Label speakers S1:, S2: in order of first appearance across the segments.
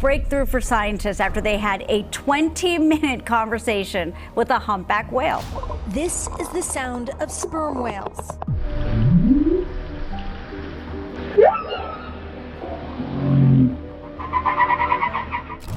S1: breakthrough for scientists after they had a 20-minute conversation with a humpback whale.
S2: This is the sound of sperm whales.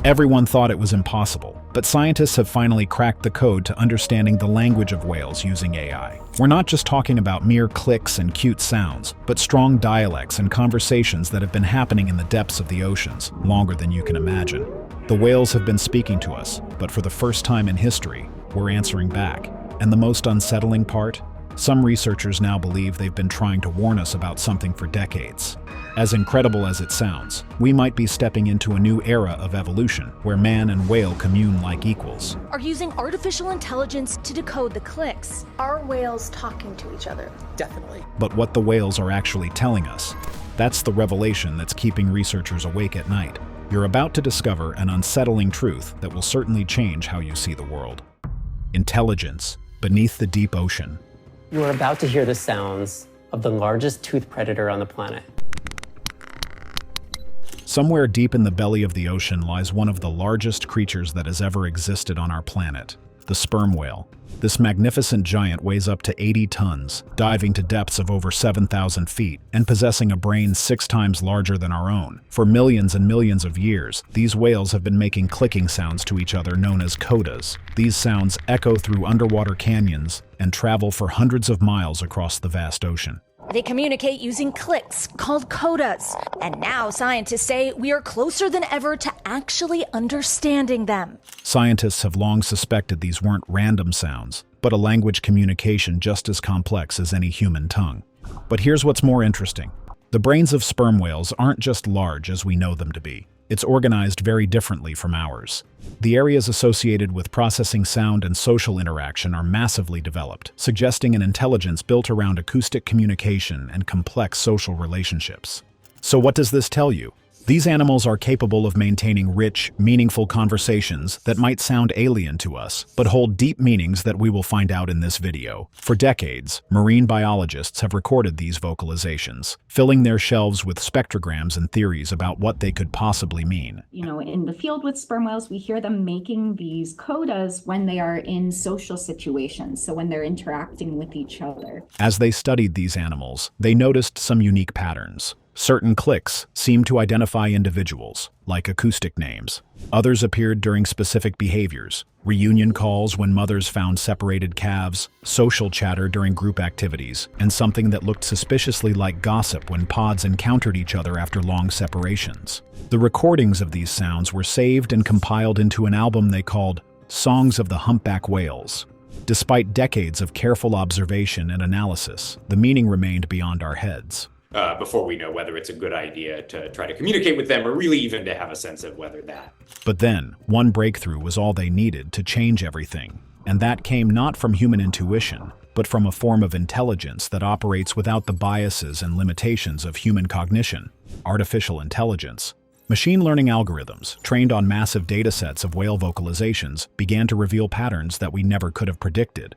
S3: Everyone thought it was impossible, but scientists have finally cracked the code to understanding the language of whales using AI. We're not just talking about mere clicks and cute sounds, but strong dialects and conversations that have been happening in the depths of the oceans, longer than you can imagine. The whales have been speaking to us, but for the first time in history, we're answering back. And the most unsettling part? Some researchers now believe they've been trying to warn us about something for decades. As incredible as it sounds, we might be stepping into a new era of evolution, where man and whale commune like equals.
S2: Are using artificial intelligence to decode the clicks.
S4: Are whales talking to each other?
S5: Definitely.
S3: But what the whales are actually telling us, that's the revelation that's keeping researchers awake at night. You're about to discover an unsettling truth that will certainly change how you see the world. Intelligence beneath the deep ocean.
S5: You are about to hear the sounds of the largest toothed predator on the planet.
S3: Somewhere deep in the belly of the ocean lies one of the largest creatures that has ever existed on our planet, the sperm whale. This magnificent giant weighs up to 80 tons, diving to depths of over 7,000 feet, and possessing a brain 6 times larger than our own. For millions and millions of years, these whales have been making clicking sounds to each other known as codas. These sounds echo through underwater canyons and travel for hundreds of miles across the vast ocean.
S2: They communicate using clicks, called codas. And now scientists say we are closer than ever to actually understanding them.
S3: Scientists have long suspected these weren't random sounds, but a language communication just as complex as any human tongue. But here's what's more interesting. The brains of sperm whales aren't just large as we know them to be. It's organized very differently from ours. The areas associated with processing sound and social interaction are massively developed, suggesting an intelligence built around acoustic communication and complex social relationships. So what does this tell you? These animals are capable of maintaining rich, meaningful conversations that might sound alien to us, but hold deep meanings that we will find out in this video. For decades, marine biologists have recorded these vocalizations, filling their shelves with spectrograms and theories about what they could possibly mean.
S6: In the field with sperm whales, we hear them making these codas when they are in social situations, so when they're interacting with each other.
S3: As they studied these animals, they noticed some unique patterns. Certain clicks seemed to identify individuals, like acoustic names. Others appeared during specific behaviors, reunion calls when mothers found separated calves, social chatter during group activities, and something that looked suspiciously like gossip when pods encountered each other after long separations. The recordings of these sounds were saved and compiled into an album they called Songs of the Humpback Whales. Despite decades of careful observation and analysis, the meaning remained beyond our heads.
S7: Before we know whether it's a good idea to try to communicate with them or really even to have a sense of whether that.
S3: But then, one breakthrough was all they needed to change everything. And that came not from human intuition, but from a form of intelligence that operates without the biases and limitations of human cognition, artificial intelligence. Machine learning algorithms, trained on massive datasets of whale vocalizations, began to reveal patterns that we never could have predicted.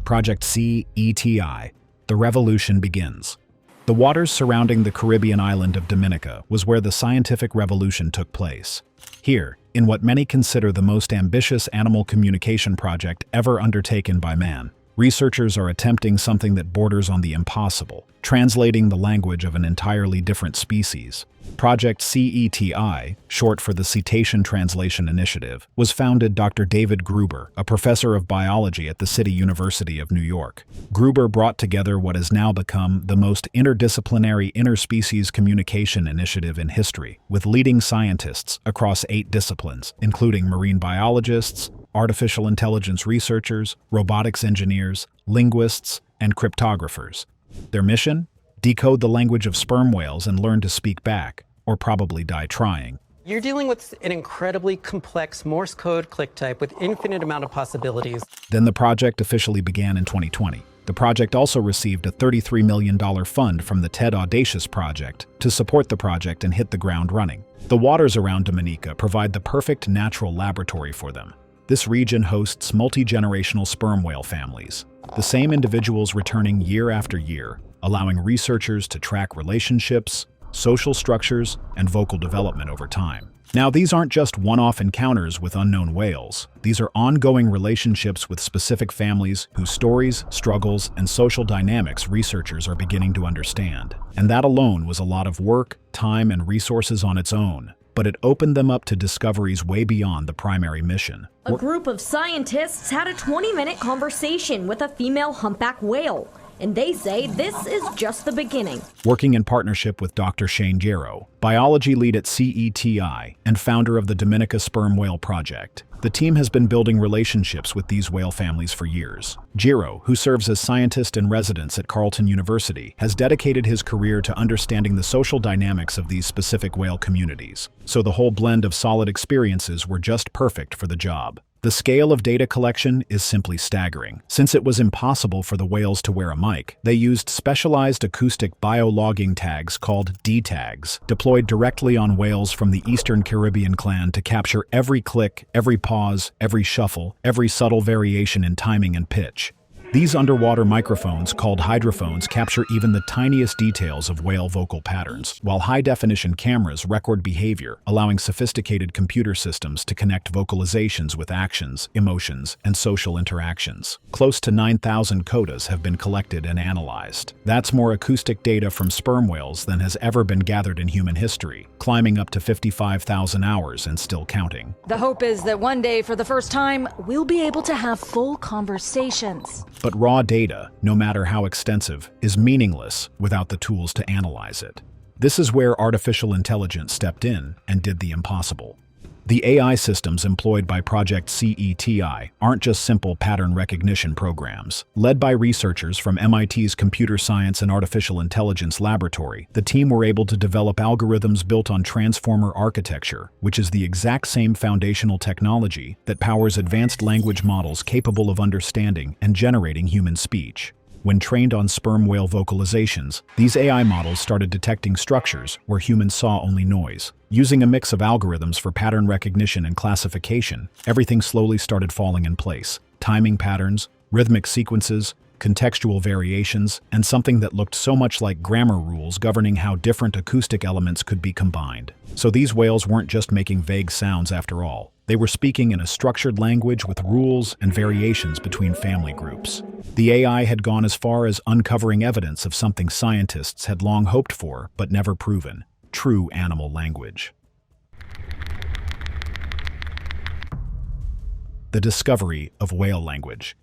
S3: Project CETI. The revolution begins. The waters surrounding the Caribbean island of Dominica was where the scientific revolution took place. Here, in what many consider the most ambitious animal communication project ever undertaken by man, researchers are attempting something that borders on the impossible, translating the language of an entirely different species. Project CETI, short for the Cetacean Translation Initiative, was founded Dr. David Gruber, a professor of biology at the City University of New York. Gruber brought together what has now become the most interdisciplinary interspecies communication initiative in history, with leading scientists across 8 disciplines, including marine biologists, artificial intelligence researchers, robotics engineers, linguists, and cryptographers. Their mission? Decode the language of sperm whales and learn to speak back, or probably die trying.
S5: You're dealing with an incredibly complex Morse code click type with infinite amount of possibilities.
S3: Then the project officially began in 2020. The project also received a $33 million fund from the TED Audacious Project to support the project and hit the ground running. The waters around Dominica provide the perfect natural laboratory for them. This region hosts multi-generational sperm whale families, the same individuals returning year after year, allowing researchers to track relationships, social structures, and vocal development over time. Now, these aren't just one-off encounters with unknown whales. These are ongoing relationships with specific families whose stories, struggles, and social dynamics researchers are beginning to understand. And that alone was a lot of work, time, and resources on its own. But it opened them up to discoveries way beyond the primary mission.
S8: A group of scientists had a 20-minute conversation with a female humpback whale, and they say this is just the beginning.
S3: Working in partnership with Dr. Shane Gero, biology lead at CETI and founder of the Dominica Sperm Whale Project, the team has been building relationships with these whale families for years. Gero, who serves as scientist in residence at Carleton University, has dedicated his career to understanding the social dynamics of these specific whale communities. So the whole blend of solid experiences were just perfect for the job. The scale of data collection is simply staggering. Since it was impossible for the whales to wear a mic, they used specialized acoustic biologging tags called D-tags, deployed directly on whales from the Eastern Caribbean clan to capture every click, every pause, every shuffle, every subtle variation in timing and pitch. These underwater microphones, called hydrophones, capture even the tiniest details of whale vocal patterns, while high-definition cameras record behavior, allowing sophisticated computer systems to connect vocalizations with actions, emotions, and social interactions. Close to 9,000 codas have been collected and analyzed. That's more acoustic data from sperm whales than has ever been gathered in human history, climbing up to 55,000 hours and still counting.
S2: The hope is that one day, for the first time, we'll be able to have full conversations.
S3: But raw data, no matter how extensive, is meaningless without the tools to analyze it. This is where artificial intelligence stepped in and did the impossible. The AI systems employed by Project CETI aren't just simple pattern recognition programs. Led by researchers from MIT's Computer Science and Artificial Intelligence Laboratory, the team were able to develop algorithms built on transformer architecture, which is the exact same foundational technology that powers advanced language models capable of understanding and generating human speech. When trained on sperm whale vocalizations, these AI models started detecting structures where humans saw only noise. Using a mix of algorithms for pattern recognition and classification, everything slowly started falling in place. Timing patterns, rhythmic sequences, contextual variations, and something that looked so much like grammar rules governing how different acoustic elements could be combined. So these whales weren't just making vague sounds after all. They were speaking in a structured language with rules and variations between family groups. The AI had gone as far as uncovering evidence of something scientists had long hoped for but never proven: true animal language. The discovery of whale language.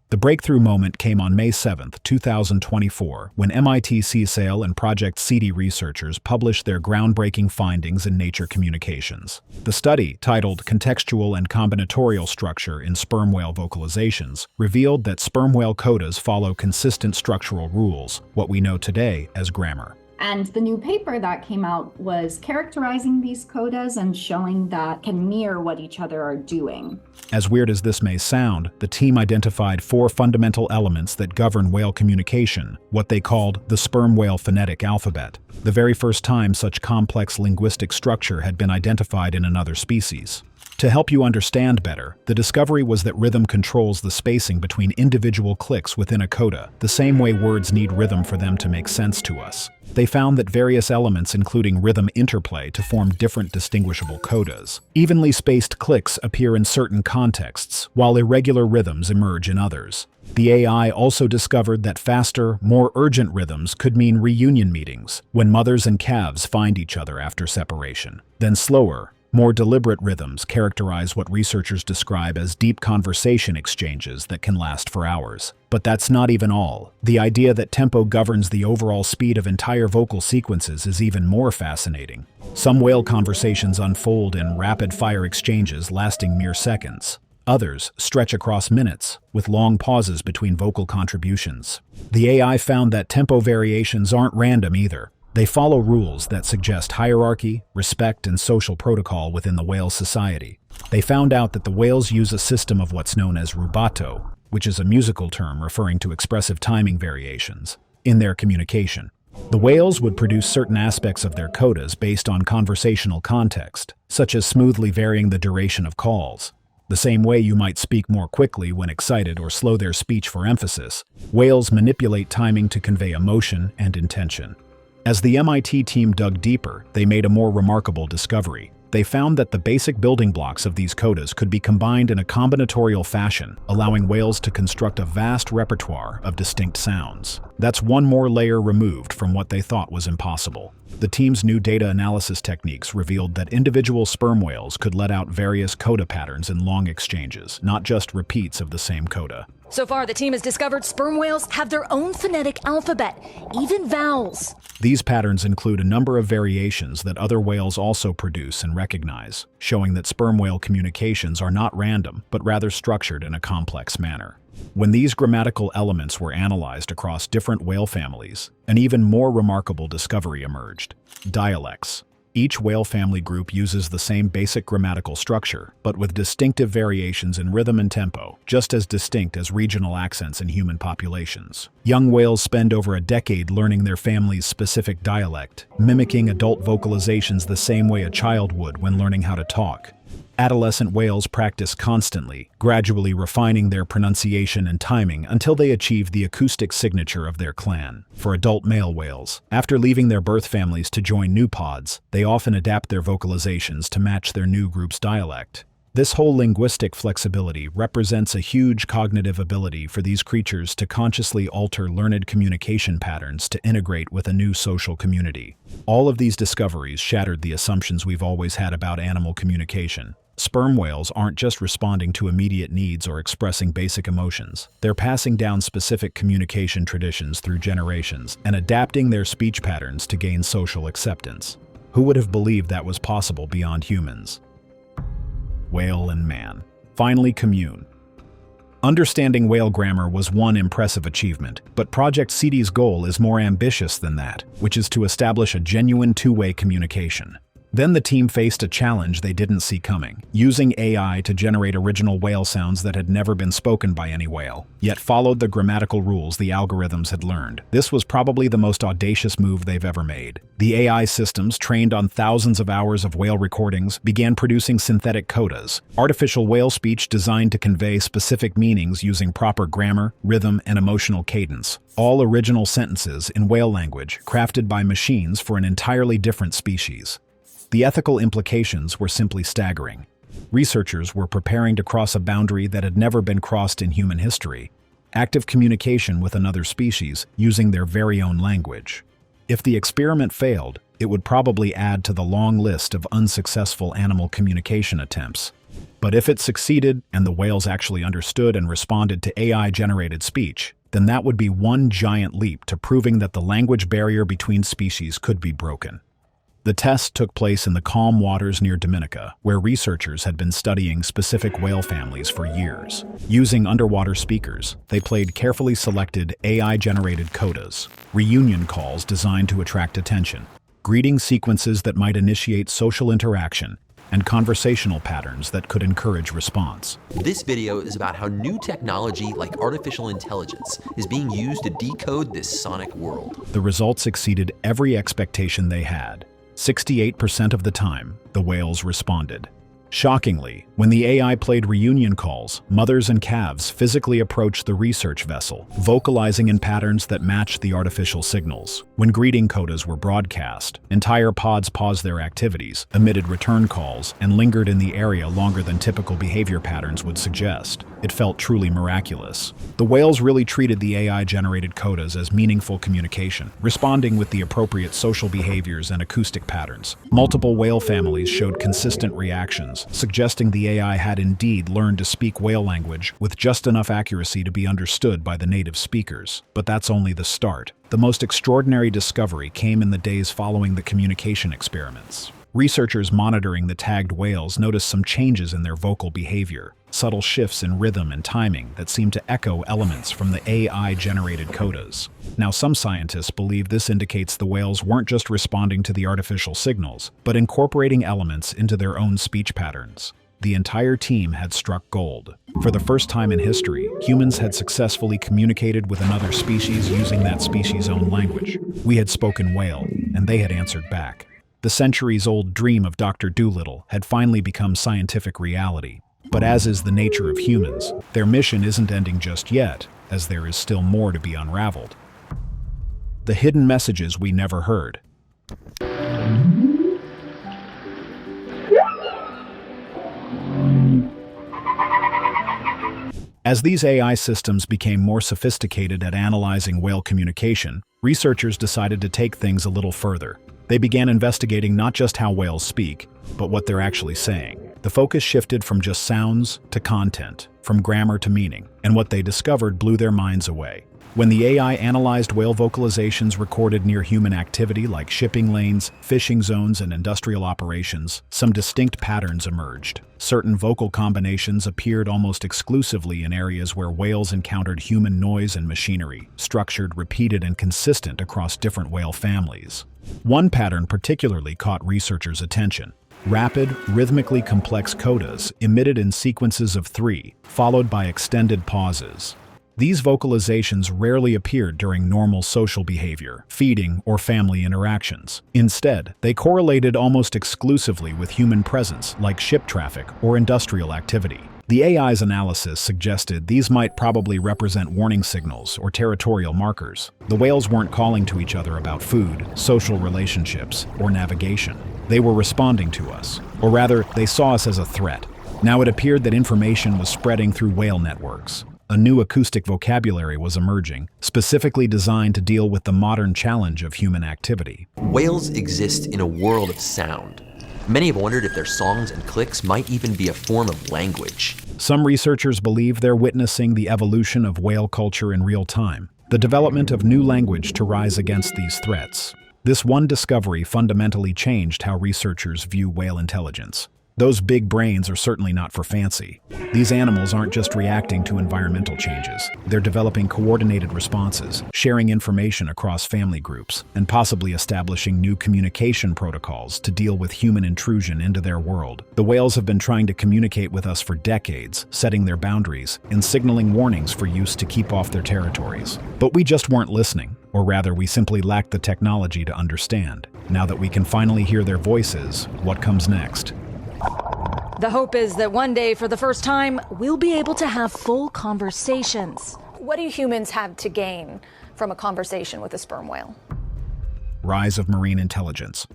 S3: The breakthrough moment came on May 7, 2024, when MIT CSAIL and Project CD researchers published their groundbreaking findings in Nature Communications. The study, titled Contextual and Combinatorial Structure in Sperm Whale Vocalizations, revealed that sperm whale codas follow consistent structural rules, what we know today as grammar.
S6: And the new paper that came out was characterizing these codas and showing that can mirror what each other are doing.
S3: As weird as this may sound, the team identified 4 fundamental elements that govern whale communication, what they called the sperm whale phonetic alphabet, the very first time such complex linguistic structure had been identified in another species. To help you understand better, the discovery was that rhythm controls the spacing between individual clicks within a coda, the same way words need rhythm for them to make sense to us. They found that various elements, including rhythm interplay, to form different distinguishable codas. Evenly spaced clicks appear in certain contexts, while irregular rhythms emerge in others. The AI also discovered that faster, more urgent rhythms could mean reunion meetings, when mothers and calves find each other after separation. Then slower, more deliberate rhythms characterize what researchers describe as deep conversation exchanges that can last for hours. But that's not even all. The idea that tempo governs the overall speed of entire vocal sequences is even more fascinating. Some whale conversations unfold in rapid-fire exchanges lasting mere seconds. Others stretch across minutes, with long pauses between vocal contributions. The AI found that tempo variations aren't random either. They follow rules that suggest hierarchy, respect, and social protocol within the whale society. They found out that the whales use a system of what's known as rubato, which is a musical term referring to expressive timing variations, in their communication. The whales would produce certain aspects of their codas based on conversational context, such as smoothly varying the duration of calls. The same way you might speak more quickly when excited or slow their speech for emphasis, whales manipulate timing to convey emotion and intention. As the MIT team dug deeper, they made a more remarkable discovery. They found that the basic building blocks of these codas could be combined in a combinatorial fashion, allowing whales to construct a vast repertoire of distinct sounds. That's one more layer removed from what they thought was impossible. The team's new data analysis techniques revealed that individual sperm whales could let out various coda patterns in long exchanges, not just repeats of the same coda.
S2: So far, the team has discovered sperm whales have their own phonetic alphabet, even vowels.
S3: These patterns include a number of variations that other whales also produce and recognize, showing that sperm whale communications are not random, but rather structured in a complex manner. When these grammatical elements were analyzed across different whale families, an even more remarkable discovery emerged: dialects. Each whale family group uses the same basic grammatical structure, but with distinctive variations in rhythm and tempo, just as distinct as regional accents in human populations. Young whales spend over a decade learning their family's specific dialect, mimicking adult vocalizations the same way a child would when learning how to talk. Adolescent whales practice constantly, gradually refining their pronunciation and timing until they achieve the acoustic signature of their clan. For adult male whales, after leaving their birth families to join new pods, they often adapt their vocalizations to match their new group's dialect. This whole linguistic flexibility represents a huge cognitive ability for these creatures to consciously alter learned communication patterns to integrate with a new social community. All of these discoveries shattered the assumptions we've always had about animal communication. Sperm whales aren't just responding to immediate needs or expressing basic emotions. They're passing down specific communication traditions through generations and adapting their speech patterns to gain social acceptance. Who would have believed that was possible beyond humans? Whale and man finally commune. Understanding whale grammar was one impressive achievement, but Project CD's goal is more ambitious than that, which is to establish a genuine two-way communication. Then the team faced a challenge they didn't see coming: using AI to generate original whale sounds that had never been spoken by any whale, yet followed the grammatical rules the algorithms had learned. This was probably the most audacious move they've ever made. The AI systems, trained on thousands of hours of whale recordings, began producing synthetic codas, artificial whale speech designed to convey specific meanings using proper grammar, rhythm, and emotional cadence. All original sentences in whale language, crafted by machines for an entirely different species. The ethical implications were simply staggering. Researchers were preparing to cross a boundary that had never been crossed in human history: active communication with another species using their very own language. If the experiment failed, it would probably add to the long list of unsuccessful animal communication attempts. But if it succeeded and the whales actually understood and responded to AI-generated speech, then that would be one giant leap to proving that the language barrier between species could be broken. The test took place in the calm waters near Dominica, where researchers had been studying specific whale families for years. Using underwater speakers, they played carefully selected AI-generated codas, reunion calls designed to attract attention, greeting sequences that might initiate social interaction, and conversational patterns that could encourage response.
S9: This video is about how new technology like artificial intelligence is being used to decode this sonic world.
S3: The results exceeded every expectation they had. 68% of the time, the whales responded. Shockingly, when the AI played reunion calls, mothers and calves physically approached the research vessel, vocalizing in patterns that matched the artificial signals. When greeting codas were broadcast, entire pods paused their activities, emitted return calls, and lingered in the area longer than typical behavior patterns would suggest. It felt truly miraculous. The whales really treated the AI-generated codas as meaningful communication, responding with the appropriate social behaviors and acoustic patterns. Multiple whale families showed consistent reactions, suggesting the AI had indeed learned to speak whale language with just enough accuracy to be understood by the native speakers. But that's only the start. The most extraordinary discovery came in the days following the communication experiments. Researchers monitoring the tagged whales noticed some changes in their vocal behavior, subtle shifts in rhythm and timing that seemed to echo elements from the AI-generated codas. Now, some scientists believe this indicates the whales weren't just responding to the artificial signals, but incorporating elements into their own speech patterns. The entire team had struck gold. For the first time in history, humans had successfully communicated with another species using that species' own language. We had spoken whale, and they had answered back. The centuries-old dream of Dr. Dolittle had finally become scientific reality. But as is the nature of humans, their mission isn't ending just yet, as there is still more to be unraveled. the hidden messages we never heard. As these AI systems became more sophisticated at analyzing whale communication, researchers decided to take things a little further. They began investigating not just how whales speak, but what they're actually saying. The focus shifted from just sounds to content, from grammar to meaning, and what they discovered blew their minds away. When the AI analyzed whale vocalizations recorded near human activity like shipping lanes, fishing zones, and industrial operations, some distinct patterns emerged. Certain vocal combinations appeared almost exclusively in areas where whales encountered human noise and machinery, structured, repeated, and consistent across different whale families. One pattern particularly caught researchers' attention. Rapid, rhythmically complex codas emitted in sequences of 3, followed by extended pauses. These vocalizations rarely appeared during normal social behavior, feeding, or family interactions. Instead, they correlated almost exclusively with human presence, like ship traffic or industrial activity. The AI's analysis suggested these might probably represent warning signals or territorial markers. The whales weren't calling to each other about food, social relationships, or navigation. They were responding to us, or rather, they saw us as a threat. Now it appeared that information was spreading through whale networks. A new acoustic vocabulary was emerging, specifically designed to deal with the modern challenge of human activity.
S9: Whales exist in a world of sound. Many have wondered if their songs and clicks might even be a form of language.
S3: Some researchers believe they're witnessing the evolution of whale culture in real time, the development of new language to rise against these threats. This one discovery fundamentally changed how researchers view whale intelligence. Those big brains are certainly not for fancy. These animals aren't just reacting to environmental changes. They're developing coordinated responses, sharing information across family groups, and possibly establishing new communication protocols to deal with human intrusion into their world. The whales have been trying to communicate with us for decades, setting their boundaries and signaling warnings for use to keep off their territories. But we just weren't listening, or rather, we simply lacked the technology to understand. Now that we can finally hear their voices, what comes next?
S2: The hope is that one day, for the first time, we'll be able to have full conversations.
S4: What do humans have to gain from a conversation with a sperm whale?
S3: Rise of marine intelligence.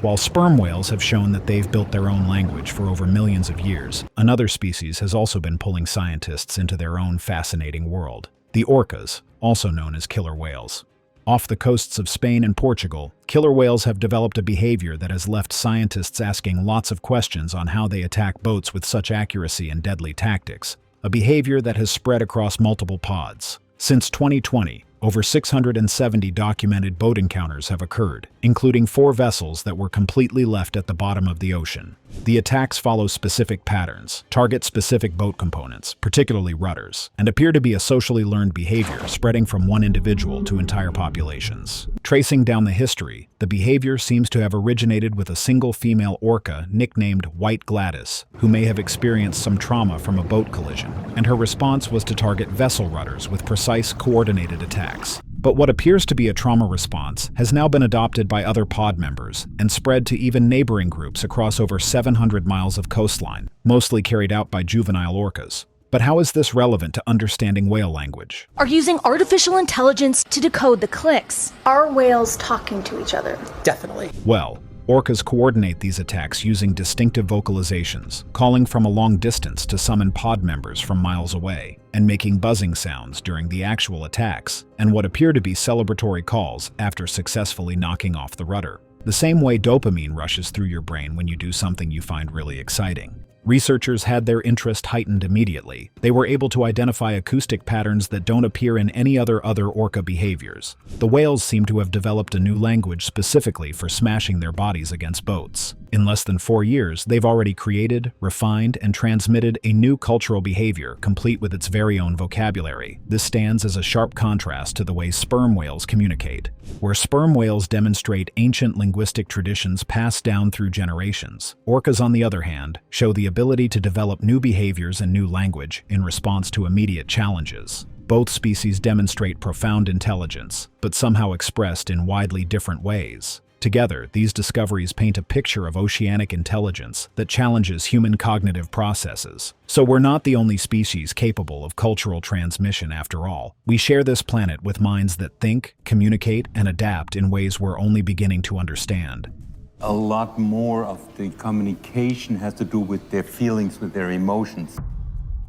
S3: While sperm whales have shown that they've built their own language for over millions of years, another species has also been pulling scientists into their own fascinating world. The orcas, also known as killer whales. Off the coasts of Spain and Portugal, killer whales have developed a behavior that has left scientists asking lots of questions on how they attack boats with such accuracy and deadly tactics, a behavior that has spread across multiple pods. Since 2020, over 670 documented boat encounters have occurred, including 4 vessels that were completely left at the bottom of the ocean. The attacks follow specific patterns, target specific boat components, particularly rudders, and appear to be a socially learned behavior spreading from one individual to entire populations. Tracing down the history, the behavior seems to have originated with a single female orca nicknamed White Gladys, who may have experienced some trauma from a boat collision, and her response was to target vessel rudders with precise, coordinated attacks. But what appears to be a trauma response has now been adopted by other pod members and spread to even neighboring groups across over 700 miles of coastline, mostly carried out by juvenile orcas. But how is this relevant to understanding whale language?
S2: Are using artificial intelligence to decode the clicks.
S4: Are whales talking to each other?
S5: Definitely.
S3: Well, orcas coordinate these attacks using distinctive vocalizations, calling from a long distance to summon pod members from miles away, and making buzzing sounds during the actual attacks, and what appear to be celebratory calls after successfully knocking off the rudder. The same way dopamine rushes through your brain when you do something you find really exciting. Researchers had their interest heightened immediately. They were able to identify acoustic patterns that don't appear in any other orca behaviors. The whales seem to have developed a new language specifically for smashing their bodies against boats. In less than 4 years, they've already created, refined, and transmitted a new cultural behavior complete with its very own vocabulary. This stands as a sharp contrast to the way sperm whales communicate. Where sperm whales demonstrate ancient linguistic traditions passed down through generations, orcas, on the other hand, show the ability to develop new behaviors and new language in response to immediate challenges. Both species demonstrate profound intelligence, but somehow expressed in widely different ways. Together, these discoveries paint a picture of oceanic intelligence that challenges human cognitive processes. So we're not the only species capable of cultural transmission after all. We share this planet with minds that think, communicate, and adapt in ways we're only beginning to understand.
S10: A lot more of the communication has to do with their feelings, with their emotions.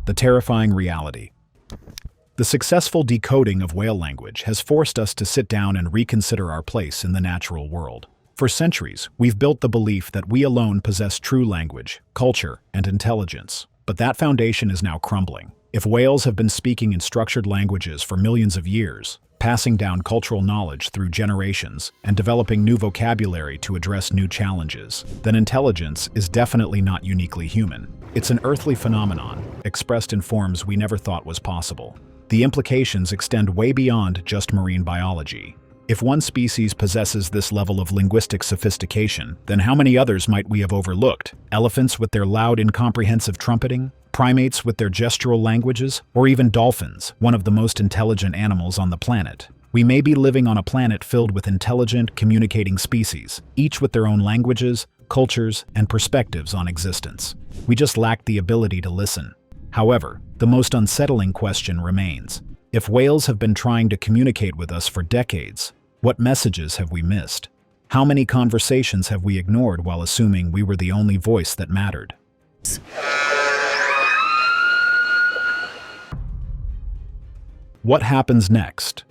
S3: The terrifying reality. The successful decoding of whale language has forced us to sit down and reconsider our place in the natural world. For centuries, we've built the belief that we alone possess true language, culture, and intelligence. But that foundation is now crumbling. If whales have been speaking in structured languages for millions of years, passing down cultural knowledge through generations, and developing new vocabulary to address new challenges, then intelligence is definitely not uniquely human. It's an earthly phenomenon, expressed in forms we never thought was possible. The implications extend way beyond just marine biology. If one species possesses this level of linguistic sophistication, then how many others might we have overlooked? Elephants with their loud, incomprehensive trumpeting? Primates with their gestural languages? Or even dolphins, one of the most intelligent animals on the planet? We may be living on a planet filled with intelligent, communicating species, each with their own languages, cultures, and perspectives on existence. We just lack the ability to listen. However, the most unsettling question remains. If whales have been trying to communicate with us for decades, what messages have we missed? How many conversations have we ignored while assuming we were the only voice that mattered? What happens next?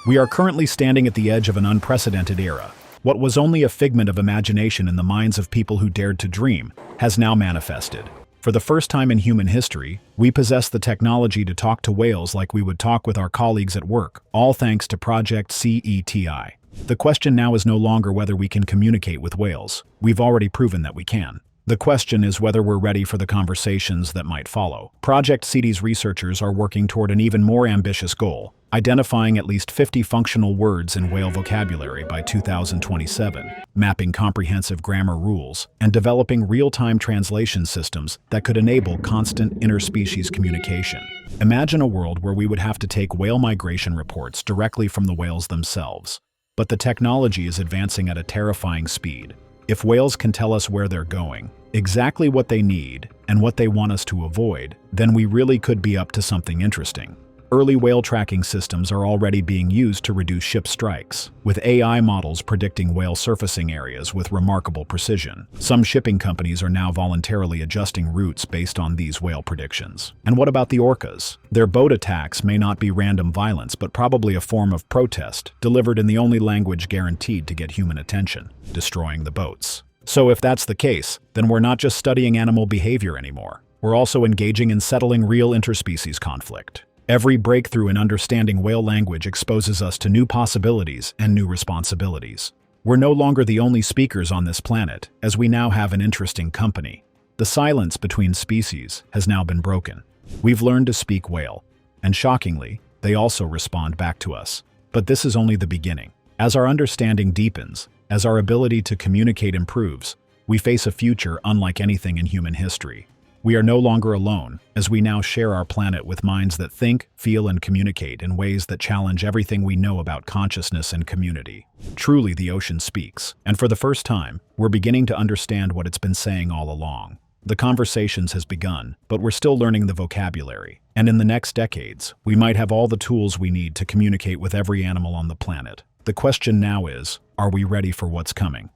S3: We are currently standing at the edge of an unprecedented era. What was only a figment of imagination in the minds of people who dared to dream has now manifested. For the first time in human history, we possess the technology to talk to whales like we would talk with our colleagues at work, all thanks to Project CETI. The question now is no longer whether we can communicate with whales. We've already proven that we can. The question is whether we're ready for the conversations that might follow. Project CETI's researchers are working toward an even more ambitious goal, identifying at least 50 functional words in whale vocabulary by 2027, mapping comprehensive grammar rules, and developing real-time translation systems that could enable constant interspecies communication. Imagine a world where we would have to take whale migration reports directly from the whales themselves. But the technology is advancing at a terrifying speed. If whales can tell us where they're going, exactly what they need, and what they want us to avoid, then we really could be up to something interesting. Early whale tracking systems are already being used to reduce ship strikes, with AI models predicting whale surfacing areas with remarkable precision. Some shipping companies are now voluntarily adjusting routes based on these whale predictions. And what about the orcas? Their boat attacks may not be random violence, but probably a form of protest, delivered in the only language guaranteed to get human attention: destroying the boats. So if that's the case, then we're not just studying animal behavior anymore. We're also engaging in settling real interspecies conflict. Every breakthrough in understanding whale language exposes us to new possibilities and new responsibilities. We're no longer the only speakers on this planet, as we now have an interesting company. The silence between species has now been broken. We've learned to speak whale, and shockingly, they also respond back to us. But this is only the beginning. As our understanding deepens, as our ability to communicate improves, we face a future unlike anything in human history. We are no longer alone, as we now share our planet with minds that think, feel, and communicate in ways that challenge everything we know about consciousness and community. Truly, the ocean speaks, and for the first time, we're beginning to understand what it's been saying all along. The conversations has begun, but we're still learning the vocabulary. And in the next decades, we might have all the tools we need to communicate with every animal on the planet. The question now is, are we ready for what's coming?